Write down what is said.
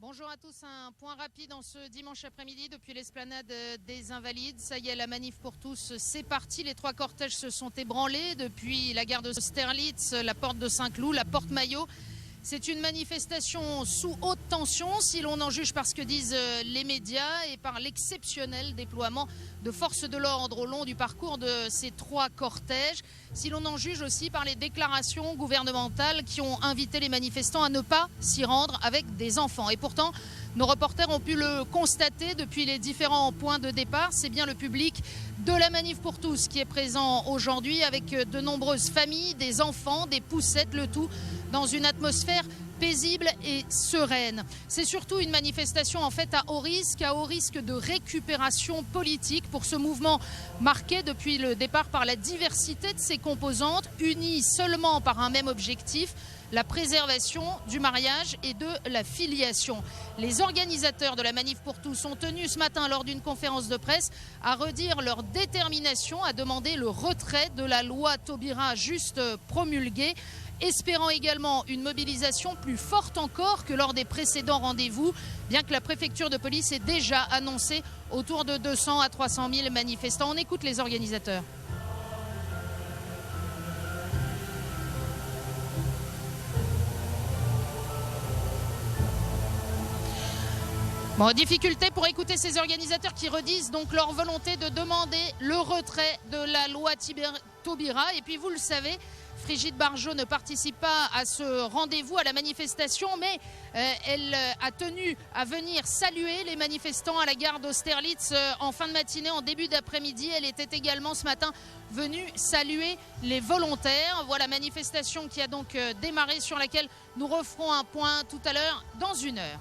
Bonjour à tous, un point rapide en ce dimanche après-midi depuis l'esplanade des Invalides. Ça y est, la manif pour tous, c'est parti. Les trois cortèges se sont ébranlés depuis la gare de Sterlitz, la porte de Saint-Cloud, la porte Maillot. C'est une manifestation sous haute tension, si l'on en juge par ce que disent les médias et par l'exceptionnel déploiement de forces de l'ordre au long du parcours de ces trois cortèges. Si l'on en juge aussi par les déclarations gouvernementales qui ont invité les manifestants à ne pas s'y rendre avec des enfants. Et pourtant, nos reporters ont pu le constater depuis les différents points de départ. C'est bien le public de la manif pour tous qui est présent aujourd'hui avec de nombreuses familles, des enfants, des poussettes, le tout dans une atmosphère paisible et sereine. C'est surtout une manifestation en fait à haut risque de récupération politique pour ce mouvement marqué depuis le départ par la diversité de ses composantes, unies seulement par un même objectif, la préservation du mariage et de la filiation. Les organisateurs de la manif pour tous ont tenu ce matin lors d'une conférence de presse à redire leur détermination à demander le retrait de la loi Taubira juste promulguée, espérant également une mobilisation plus forte encore que lors des précédents rendez-vous, bien que la préfecture de police ait déjà annoncé autour de 200 à 300 000 manifestants. On écoute les organisateurs. Bon, difficulté pour écouter ces organisateurs qui redisent donc leur volonté de demander le retrait de la loi Taubira. Et puis vous le savez, Brigitte Bardot ne participe pas à ce rendez-vous, à la manifestation, mais elle a tenu à venir saluer les manifestants à la gare d'Austerlitz en fin de matinée, en début d'après-midi. Elle était également ce matin venue saluer les volontaires. Voilà, manifestation qui a donc démarré, sur laquelle nous referons un point tout à l'heure dans 1 heure.